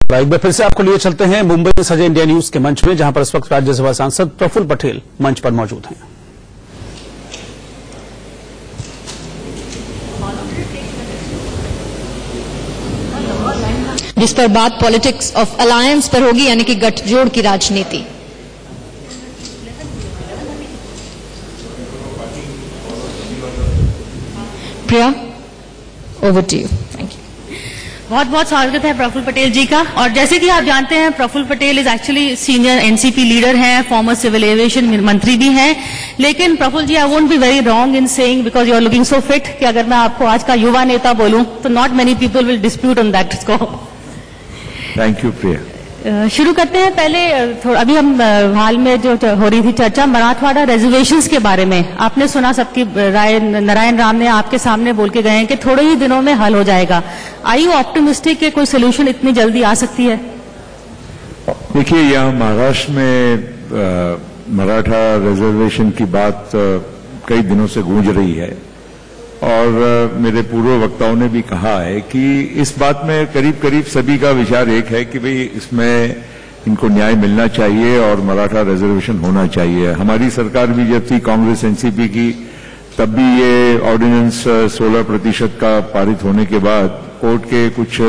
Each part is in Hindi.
एक बार फिर से आपको लिए चलते हैं मुंबई में सजे इंडिया न्यूज के मंच में, जहां पर इस वक्त राज्यसभा सांसद प्रफुल्ल पटेल मंच पर मौजूद हैं। जिस पर बात पॉलिटिक्स ऑफ अलायंस पर होगी, यानी कि गठजोड़ की राजनीति। Priya, over to you. Thank you. बहुत बहुत स्वागत है प्रफुल्ल पटेल जी का। और जैसे कि आप जानते हैं, Praful Patel is actually senior NCP leader हैं, फॉर्मर सिविल एविएशन मंत्री भी हैं। लेकिन Praful ji, I won't be very wrong in saying, because you are looking so fit, कि अगर मैं आपको आज का युवा नेता बोलूं तो not many people will dispute on that को। थैंक यू प्रिया। शुरू करते हैं। पहले थोड़ा अभी हम हाल में जो हो रही थी चर्चा मराठवाड़ा रिजर्वेशंस के बारे में, आपने सुना, सबकी राय नारायण राम ने आपके सामने बोल के गए हैं कि थोड़े ही दिनों में हल हो जाएगा। आर यू ऑप्टिमिस्टिक कि कोई सोल्यूशन इतनी जल्दी आ सकती है? देखिए, यहाँ महाराष्ट्र में मराठा रिजर्वेशन की बात कई दिनों से गूंज रही है और मेरे पूर्व वक्ताओं ने भी कहा है कि इस बात में करीब करीब सभी का विचार एक है कि भाई इसमें इनको न्याय मिलना चाहिए और मराठा रिजर्वेशन होना चाहिए। हमारी सरकार भी जब थी कांग्रेस एनसीपी की, तब भी ये ऑर्डिनेंस 16% का पारित होने के बाद कोर्ट के कुछ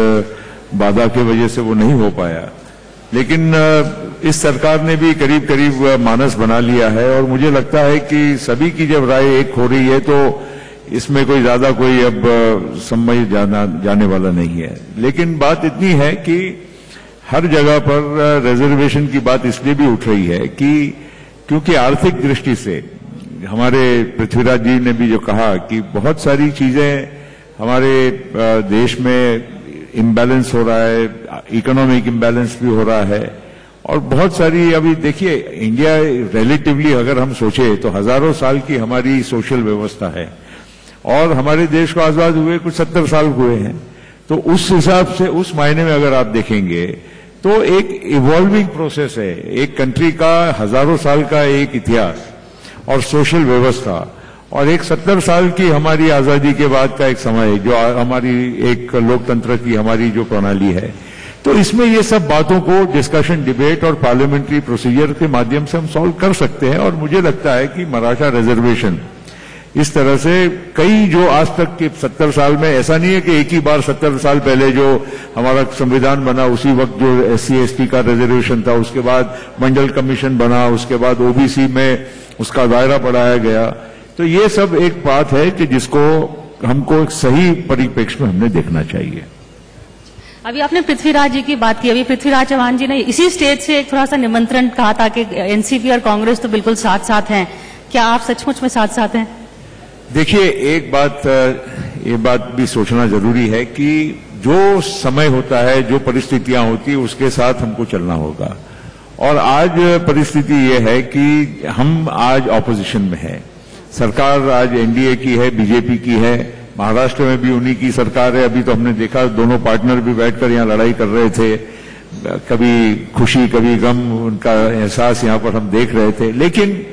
बाधा के वजह से वो नहीं हो पाया। लेकिन इस सरकार ने भी करीब करीब मानस बना लिया है और मुझे लगता है कि सभी की जब राय एक हो रही है तो इसमें कोई ज्यादा कोई अब समय जाने वाला नहीं है। लेकिन बात इतनी है कि हर जगह पर रिजर्वेशन की बात इसलिए भी उठ रही है कि क्योंकि आर्थिक दृष्टि से हमारे पृथ्वीराज जी ने भी जो कहा कि बहुत सारी चीजें हमारे देश में इम्बैलेंस हो रहा है, इकोनॉमिक इम्बैलेंस भी हो रहा है और बहुत सारी, अभी देखिए इंडिया रिलेटिवली अगर हम सोचे तो हजारों साल की हमारी सोशल व्यवस्था है और हमारे देश को आजाद हुए कुछ 70 साल हुए हैं। तो उस हिसाब से, उस मायने में अगर आप देखेंगे तो एक इवॉल्विंग प्रोसेस है। एक कंट्री का हजारों साल का एक इतिहास और सोशल व्यवस्था और एक 70 साल की हमारी आजादी के बाद का एक समय जो हमारी एक लोकतंत्र की हमारी जो प्रणाली है, तो इसमें ये सब बातों को डिस्कशन, डिबेट और पार्लियामेंट्री प्रोसीजर के माध्यम से हम सॉल्व कर सकते हैं। और मुझे लगता है कि मराठा रिजर्वेशन इस तरह से कई जो आज तक के 70 साल में, ऐसा नहीं है कि एक ही बार 70 साल पहले जो हमारा संविधान बना उसी वक्त जो SC ST का रिजर्वेशन था, उसके बाद मंडल कमीशन बना, उसके बाद OBC में उसका दायरा बढ़ाया गया। तो ये सब एक बात है कि जिसको हमको एक सही परिप्रेक्ष्य में हमने देखना चाहिए। अभी आपने पृथ्वीराज जी की बात की। अभी पृथ्वीराज चौहान जी ने इसी स्टेज से एक थोड़ा सा निमंत्रण कहा था कि एनसीपी और कांग्रेस तो बिल्कुल साथ साथ हैं। क्या आप सचमुच में साथ साथ हैं? देखिए, एक बात, ये बात भी सोचना जरूरी है कि जो समय होता है, जो परिस्थितियां होती है, उसके साथ हमको चलना होगा। और आज परिस्थिति ये है कि हम आज ऑपोजिशन में है। सरकार आज एनडीए की है, बीजेपी की है, महाराष्ट्र में भी उन्हीं की सरकार है। अभी तो हमने देखा दोनों पार्टनर भी बैठकर यहाँ लड़ाई कर रहे थे, कभी खुशी कभी गम, उनका एहसास यहाँ पर हम देख रहे थे। लेकिन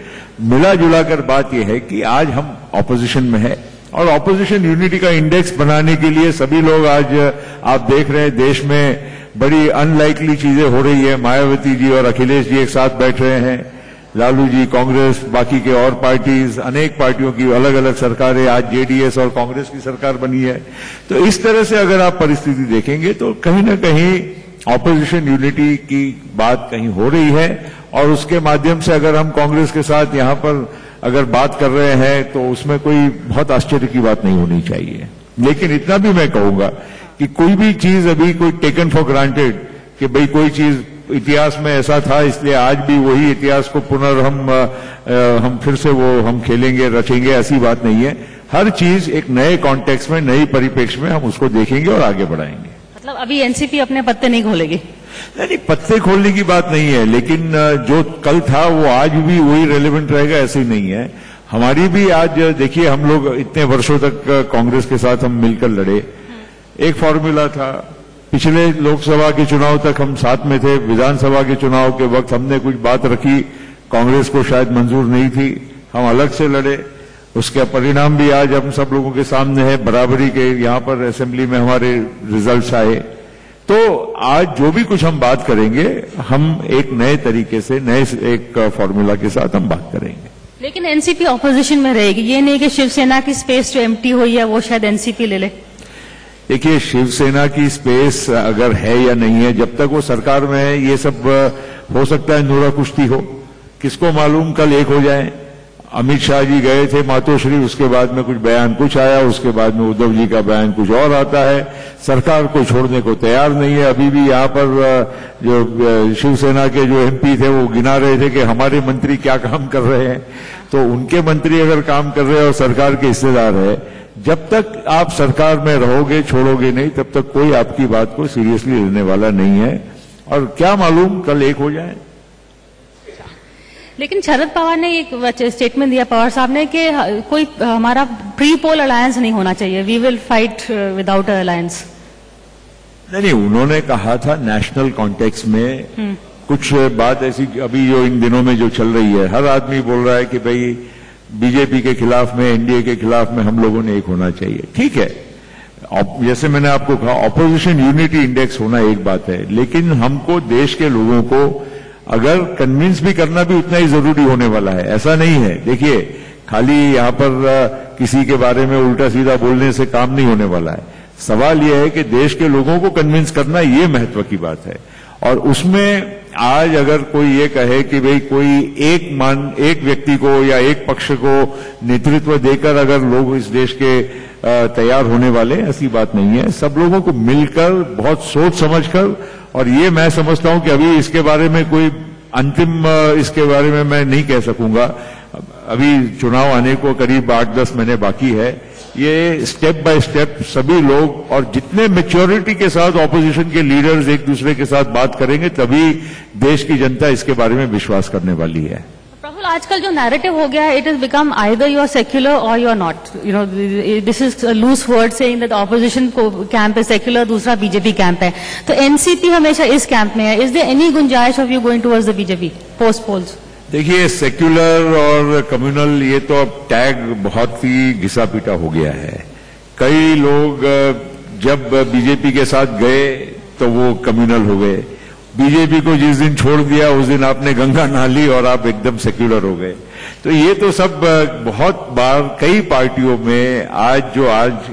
मिला जुला कर बात यह है कि आज हम ऑपोजिशन में है और ऑपोजिशन यूनिटी का इंडेक्स बनाने के लिए सभी लोग, आज आप देख रहे हैं देश में बड़ी अनलाइकली चीजें हो रही है। मायावती जी और अखिलेश जी एक साथ बैठ रहे हैं, लालू जी, कांग्रेस, बाकी के और पार्टीज, अनेक पार्टियों की अलग अलग सरकारें, आज जेडीएस और कांग्रेस की सरकार बनी है। तो इस तरह से अगर आप परिस्थिति देखेंगे तो कहीं ना कहीं ऑपोजिशन यूनिटी की बात कहीं हो रही है और उसके माध्यम से अगर हम कांग्रेस के साथ यहां पर अगर बात कर रहे हैं तो उसमें कोई बहुत आश्चर्य की बात नहीं होनी चाहिए। लेकिन इतना भी मैं कहूंगा कि कोई भी चीज अभी कोई टेकन फॉर ग्रांटेड कि भाई कोई चीज इतिहास में ऐसा था इसलिए आज भी वही इतिहास को हम फिर से वो हम खेलेंगे, रचेंगे, ऐसी बात नहीं है। हर चीज एक नए कॉन्टेक्स्ट में, नई परिप्रेक्ष्य में हम उसको देखेंगे और आगे बढ़ाएंगे। मतलब अभी एनसीपी अपने पत्ते नहीं खोलेगी? नहीं, पत्ते खोलने की बात नहीं है, लेकिन जो कल था वो आज भी वही रेलेवेंट रहेगा, ऐसे ही नहीं है। हमारी भी आज देखिए, हम लोग इतने वर्षों तक कांग्रेस के साथ हम मिलकर लड़े। एक फॉर्मूला था, पिछले लोकसभा के चुनाव तक हम साथ में थे, विधानसभा के चुनाव के वक्त हमने कुछ बात रखी, कांग्रेस को शायद मंजूर नहीं थी, हम अलग से लड़े। उसका परिणाम भी आज हम सब लोगों के सामने है, बराबरी के यहाँ पर असेंबली में हमारे रिजल्ट्स आए। तो आज जो भी कुछ हम बात करेंगे, हम एक नए तरीके से, नए एक फॉर्मूला के साथ हम बात करेंगे। लेकिन एनसीपी ऑपोजिशन में रहेगी, ये नहीं कि शिवसेना की स्पेस जो एम्प्टी हुई है वो शायद एनसीपी ले ले। देखिए, शिवसेना की स्पेस अगर है या नहीं है, जब तक वो सरकार में है, ये सब हो सकता है नूरा कुश्ती हो, किसको मालूम कल एक हो जाए। अमित शाह जी गए थे मातोश्री, उसके बाद में कुछ बयान कुछ आया, उसके बाद में उद्धव जी का बयान कुछ और आता है। सरकार को छोड़ने को तैयार नहीं है। अभी भी यहाँ पर जो शिवसेना के जो एमपी थे वो गिना रहे थे कि हमारे मंत्री क्या काम कर रहे हैं। तो उनके मंत्री अगर काम कर रहे हैं और सरकार के हिस्सेदार है, जब तक आप सरकार में रहोगे, छोड़ोगे नहीं, तब तक कोई आपकी बात को सीरियसली लेने वाला नहीं है। और क्या मालूम कल एक हो जाए। लेकिन शरद पवार ने एक स्टेटमेंट दिया, पवार साहब ने, कि कोई हमारा प्री पोल अलायंस नहीं होना चाहिए, we will fight without alliance. नहीं, उन्होंने कहा था नेशनल कॉन्टेक्स्ट में कुछ बात ऐसी, अभी जो इन दिनों में जो चल रही है, हर आदमी बोल रहा है कि भाई बीजेपी के खिलाफ में, एनडीए के खिलाफ में हम लोगों ने एक होना चाहिए। ठीक है, जैसे मैंने आपको कहा, ऑपोजिशन यूनिटी इंडेक्स होना एक बात है, लेकिन हमको देश के लोगों को अगर कन्विंस भी करना भी उतना ही जरूरी होने वाला है। ऐसा नहीं है, देखिए, खाली यहां पर किसी के बारे में उल्टा सीधा बोलने से काम नहीं होने वाला है। सवाल यह है कि देश के लोगों को कन्विंस करना, ये महत्व की बात है। और उसमें आज अगर कोई ये कहे कि भाई कोई एक व्यक्ति को या एक पक्ष को नेतृत्व देकर अगर लोग इस देश के तैयार होने वाले, ऐसी बात नहीं है। सब लोगों को मिलकर, बहुत सोच समझकर, और ये मैं समझता हूं कि अभी इसके बारे में कोई अंतिम इसके बारे में मैं नहीं कह सकूंगा। अभी चुनाव आने को करीब 8-10 महीने बाकी है। ये स्टेप बाय स्टेप सभी लोग और जितने मैच्योरिटी के साथ ऑपोजिशन के लीडर्स एक दूसरे के साथ बात करेंगे, तभी देश की जनता इसके बारे में विश्वास करने वाली है। प्रफुल्ल, आजकल जो नैरेटिव हो गया है, it is become either you are secular और you are not. You know, this is loose word saying that opposition camp है सेक्युलर, दूसरा बीजेपी कैंप है। तो एनसीपी हमेशा इस कैंप में है। इज देयर एनी गुंजाइश of you going towards the BJP post polls? देखिए, सेक्युलर और कम्युनल, ये तो अब टैग बहुत ही घिसा पीटा हो गया है। कई लोग जब बीजेपी के साथ गए तो वो कम्युनल हो गए, बीजेपी को जिस दिन छोड़ दिया उस दिन आपने गंगा नहा ली और आप एकदम सेक्युलर हो गए। तो ये तो सब बहुत बार कई पार्टियों में आज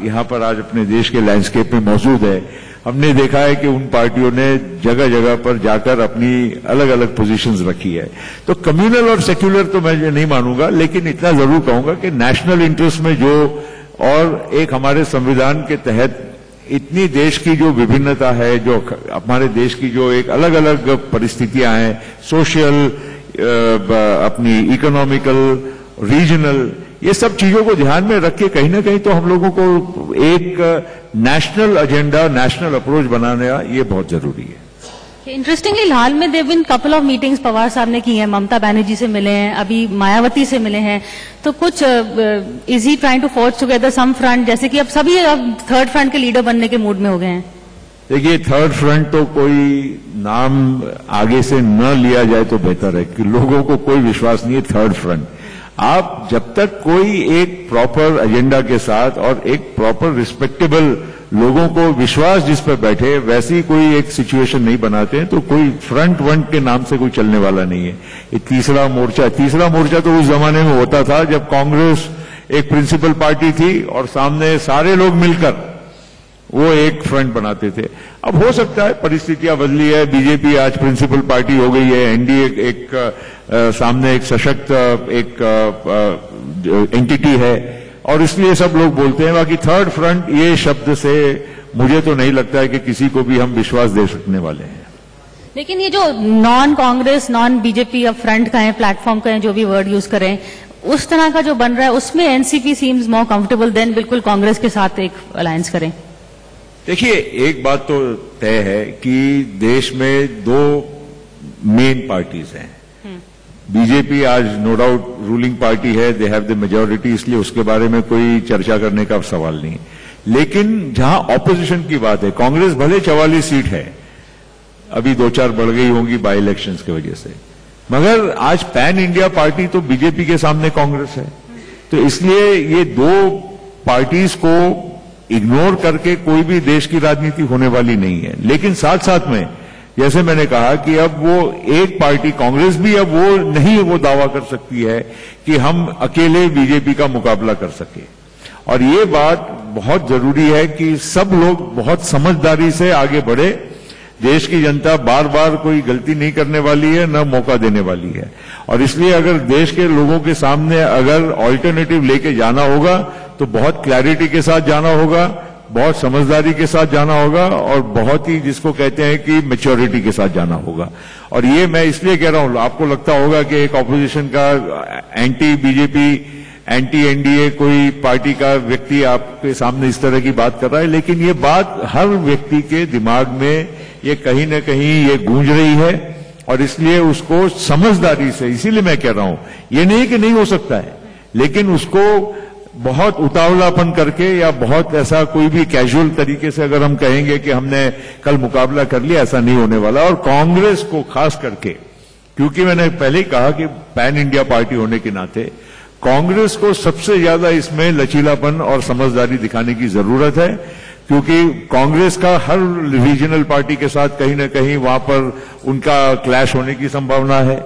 यहाँ पर आज अपने देश के लैंडस्केप में मौजूद है, हमने देखा है कि उन पार्टियों ने जगह जगह पर जाकर अपनी अलग अलग पोजीशंस रखी है। तो कम्युनल और सेक्युलर तो मैं नहीं मानूंगा, लेकिन इतना जरूर कहूंगा कि नेशनल इंटरेस्ट में जो, और एक हमारे संविधान के तहत इतनी देश की जो विभिन्नता है, जो हमारे देश की जो एक अलग अलग परिस्थितियां हैं, सोशल, अपनी इकोनॉमिकल, रीजनल, ये सब चीजों को ध्यान में रख के कहीं ना कहीं तो हम लोगों को एक नेशनल एजेंडा, नेशनल अप्रोच बनाने ये बहुत जरूरी है। इंटरेस्टिंगली हाल में there been couple of meetings Pawar साहब ने की हैं, ममता बनर्जी से मिले हैं, अभी मायावती से मिले हैं। तो कुछ is he trying to forge together some front, जैसे कि अब सभी अब थर्ड फ्रंट के लीडर बनने के मूड में हो गए हैं? देखिए, थर्ड फ्रंट तो कोई नाम आगे से न लिया जाए तो बेहतर है, कि लोगों को कोई विश्वास नहीं है थर्ड फ्रंट। आप जब तक कोई एक प्रॉपर एजेंडा के साथ और एक प्रॉपर रिस्पेक्टेबल लोगों को विश्वास जिस पर बैठे, वैसी कोई एक सिचुएशन नहीं बनाते हैं, तो कोई फ्रंट वंट के नाम से कोई चलने वाला नहीं है। ये तीसरा मोर्चा तो उस जमाने में होता था जब कांग्रेस एक प्रिंसिपल पार्टी थी और सामने सारे लोग मिलकर वो एक फ्रंट बनाते थे। अब हो सकता है परिस्थितियां बदली है, बीजेपी आज प्रिंसिपल पार्टी हो गई है, एनडीए एक सामने एक सशक्त एक एंटिटी है, और इसलिए सब लोग बोलते हैं। बाकी थर्ड फ्रंट ये शब्द से मुझे तो नहीं लगता है कि किसी को भी हम विश्वास दे सकने वाले हैं। लेकिन ये जो नॉन कांग्रेस, नॉन बीजेपी अब फ्रंट का है, प्लेटफॉर्म का है, जो भी वर्ड यूज करें, उस तरह का जो बन रहा है, उसमें NCP seems more comfortable than बिल्कुल कांग्रेस के साथ एक अलायंस करें। देखिए, एक बात तो तय है कि देश में दो मेन पार्टीज हैं। बीजेपी आज नो डाउट रूलिंग पार्टी है, दे हैव द मेजॉरिटी, इसलिए उसके बारे में कोई चर्चा करने का सवाल नहीं। लेकिन जहां ऑपोजिशन की बात है, कांग्रेस भले 44 सीट है, अभी 2-4 बढ़ गई होंगी बाई इलेक्शंस की वजह से, मगर आज पैन इंडिया पार्टी तो बीजेपी के सामने कांग्रेस है। तो इसलिए ये दो पार्टीज को इग्नोर करके कोई भी देश की राजनीति होने वाली नहीं है। लेकिन साथ साथ में जैसे मैंने कहा कि अब वो एक पार्टी कांग्रेस भी अब वो नहीं वो दावा कर सकती है कि हम अकेले बीजेपी का मुकाबला कर सके। और ये बात बहुत जरूरी है कि सब लोग बहुत समझदारी से आगे बढ़े। देश की जनता बार बार कोई गलती नहीं करने वाली है, न मौका देने वाली है। और इसलिए अगर देश के लोगों के सामने अगर ऑल्टरनेटिव लेके जाना होगा तो बहुत क्लैरिटी के साथ जाना होगा, बहुत समझदारी के साथ जाना होगा और बहुत ही जिसको कहते हैं कि मैच्योरिटी के साथ जाना होगा। और ये मैं इसलिए कह रहा हूं, आपको लगता होगा कि एक ऑपोजिशन का एंटी बीजेपी एंटी एनडीए कोई पार्टी का व्यक्ति आपके सामने इस तरह की बात कर रहा है, लेकिन ये बात हर व्यक्ति के दिमाग में ये कहीं न कहीं ये गूंज रही है और इसलिए उसको समझदारी से, इसीलिए मैं कह रहा हूं ये नहीं कि नहीं हो सकता है, लेकिन उसको बहुत उतावलापन करके या बहुत ऐसा कोई भी कैजुअल तरीके से अगर हम कहेंगे कि हमने कल मुकाबला कर लिया, ऐसा नहीं होने वाला। और कांग्रेस को खास करके, क्योंकि मैंने पहले ही कहा कि पैन इंडिया पार्टी होने के नाते कांग्रेस को सबसे ज्यादा इसमें लचीलापन और समझदारी दिखाने की जरूरत है, क्योंकि कांग्रेस का हर रीजनल पार्टी के साथ कहीं ना कहीं वहां पर उनका क्लैश होने की संभावना है।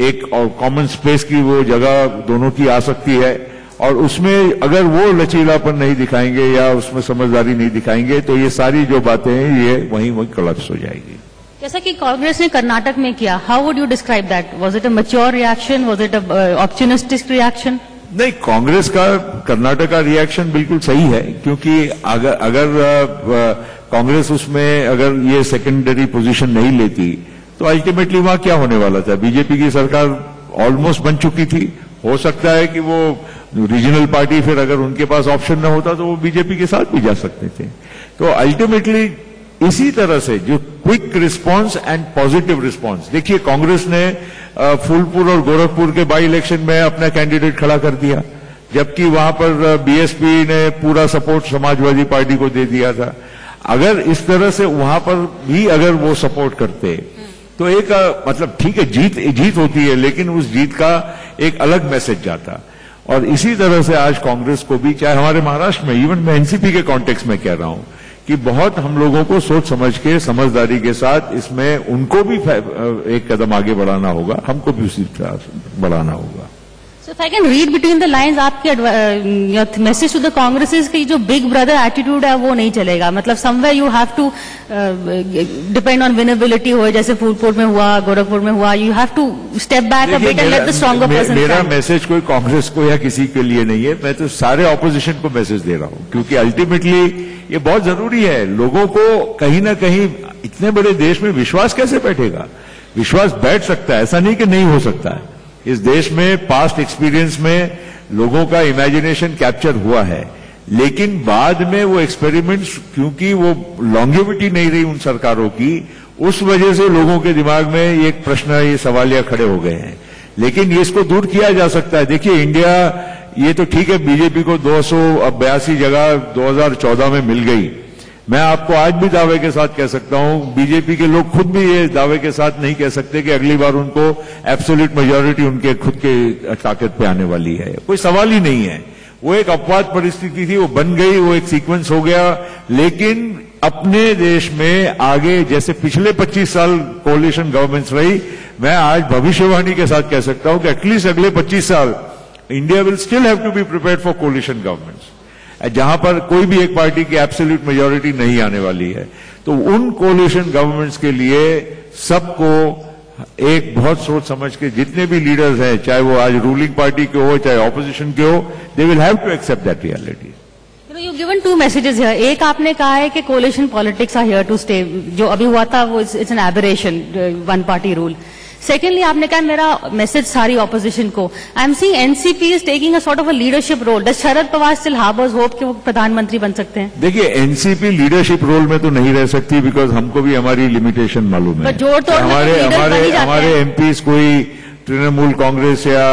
एक और कॉमन स्पेस की वो जगह दोनों की आ सकती है और उसमें अगर वो लचीलापन नहीं दिखाएंगे या उसमें समझदारी नहीं दिखाएंगे तो ये सारी जो बातें हैं ये वहीं कोलैप्स हो जाएगी। जैसा कि कांग्रेस ने कर्नाटक में किया, how would you describe that? Was it a mature reaction? Was it a optimistic reaction? नहीं, कांग्रेस का कर्नाटक का रिएक्शन बिल्कुल सही है, क्योंकि अगर कांग्रेस उसमें अगर ये सेकेंडरी पोजीशन नहीं लेती तो अल्टीमेटली वहां क्या होने वाला था? बीजेपी की सरकार ऑलमोस्ट बन चुकी थी। हो सकता है कि वो रीजनल पार्टी फिर अगर उनके पास ऑप्शन न होता तो वो बीजेपी के साथ भी जा सकते थे। तो अल्टीमेटली इसी तरह से जो quick response and positive response, देखिए कांग्रेस ने फूलपुर और गोरखपुर के बाई इलेक्शन में अपना कैंडिडेट खड़ा कर दिया, जबकि वहां पर बीएसपी ने पूरा सपोर्ट समाजवादी पार्टी को दे दिया था। अगर इस तरह से वहां पर भी अगर वो सपोर्ट करते तो एक मतलब ठीक है जीत होती है, लेकिन उस जीत का एक अलग मैसेज जाता। और इसी तरह से आज कांग्रेस को भी, चाहे हमारे महाराष्ट्र में, इवन मैं एनसीपी के कॉन्टेक्स्ट में कह रहा हूं कि बहुत हम लोगों को सोच समझ के समझदारी के साथ इसमें उनको भी एक कदम आगे बढ़ाना होगा, हमको भी उसी तरह बढ़ाना होगा। So if I can read between the lines, आपके message to the Congress is कि जो बिग ब्रदर एटीट्यूड है वो नहीं चलेगा। मतलब somewhere you have to depend on winnability हो, जैसे फूलपुर में हुआ, गोरखपुर में हुआ, you have to step back a bit and let the stronger person. मेरा मैसेज कोई कांग्रेस को या किसी के लिए नहीं है, मैं तो सारे ऑपोजिशन को मैसेज दे रहा हूं, क्योंकि अल्टीमेटली ये बहुत जरूरी है। लोगों को कहीं ना कहीं इतने बड़े देश में विश्वास कैसे बैठेगा? विश्वास बैठ सकता है, ऐसा नहीं कि नहीं हो सकता है। इस देश में पास्ट एक्सपीरियंस में लोगों का इमेजिनेशन कैप्चर हुआ है, लेकिन बाद में वो एक्सपेरिमेंट्स, क्योंकि वो लॉन्गेविटी नहीं रही उन सरकारों की, उस वजह से लोगों के दिमाग में ये प्रश्न, ये सवालिया खड़े हो गए हैं। लेकिन ये इसको दूर किया जा सकता है। देखिए इंडिया, ये तो ठीक है बीजेपी को 282 जगह 2014 में मिल गई। मैं आपको आज भी दावे के साथ कह सकता हूं, बीजेपी के लोग खुद भी ये दावे के साथ नहीं कह सकते कि अगली बार उनको एब्सोल्यूट मेजॉरिटी उनके खुद के ताकत पे आने वाली है। कोई सवाल ही नहीं है। वो एक अपवाद परिस्थिति थी, वो बन गई, वो एक सीक्वेंस हो गया। लेकिन अपने देश में आगे जैसे पिछले 25 साल कोalition गवर्नमेंट्स रही, मैं आज भविष्यवाणी के साथ कह सकता हूं कि एटलीस्ट अगले 25 साल India will still have to be prepared for coalition governments, जहां पर कोई भी एक पार्टी की एब्सोल्यूट मेजॉरिटी नहीं आने वाली है। तो उन कोalition गवर्नमेंट्स के लिए सबको एक बहुत सोच समझ के, जितने भी लीडर्स हैं, चाहे वो आज रूलिंग पार्टी के हो चाहे ऑपोजिशन के हो, they will have to accept that reality. You given two messages here. एक आपने कहा है कि coalition politics are here to stay, जो अभी हुआ था वो it's an aberration, one party rule. Secondly आपने कहा मेरा मैसेज सारी ऑपोजिशन को, I am seeing NCP is taking a sort of a leadership role. Does Sharad Pawar still harbours hope कि वो प्रधानमंत्री बन सकते हैं? देखिए एनसीपी लीडरशिप रोल में तो नहीं रह सकती, बिकॉज हमको भी हमारी लिमिटेशन मालूम है। जोड़ तोड़ हमारे एमपीज कोई तृणमूल कांग्रेस या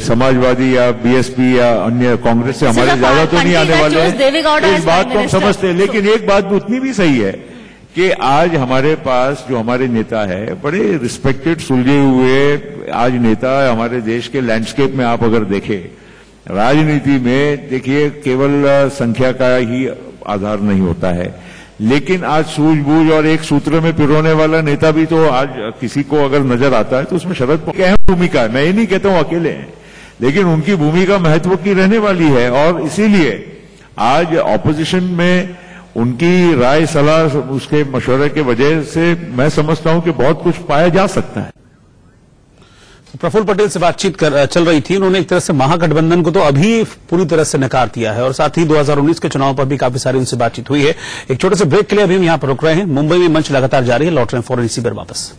समाजवादी या बीएसपी या अन्य कांग्रेस से हमारे ज्यादा तो नहीं आने वाले हैं, इस बात को हम समझते हैं। लेकिन एक बात भी उतनी भी सही है कि आज हमारे पास जो हमारे नेता है, बड़े रिस्पेक्टेड, सुलझे हुए आज नेता हमारे देश के लैंडस्केप में आप अगर देखें राजनीति में देखिए केवल संख्या का ही आधार नहीं होता है, लेकिन आज सूझबूझ और एक सूत्र में पिरोने वाला नेता भी तो आज किसी को अगर नजर आता है तो उसमें शरद पवार की अहम भूमिका है। मैं ये नहीं कहता हूं अकेले हैं, लेकिन उनकी भूमिका महत्व की रहने वाली है और इसीलिए आज ऑपोजिशन में उनकी राय सलाह उसके मशवरे के वजह से मैं समझता हूं कि बहुत कुछ पाया जा सकता है। प्रफुल्ल पटेल से बातचीत चल रही थी। उन्होंने एक तरह से महागठबंधन को तो अभी पूरी तरह से नकार दिया है और साथ ही 2019 के चुनाव पर भी काफी सारी उनसे बातचीत हुई है। एक छोटे से ब्रेक के लिए अभी हम यहां पर रुक रहे हैं। मुंबई में मंच लगातार जारी है, लौट रहे हैं फौरन इसी पर वापस।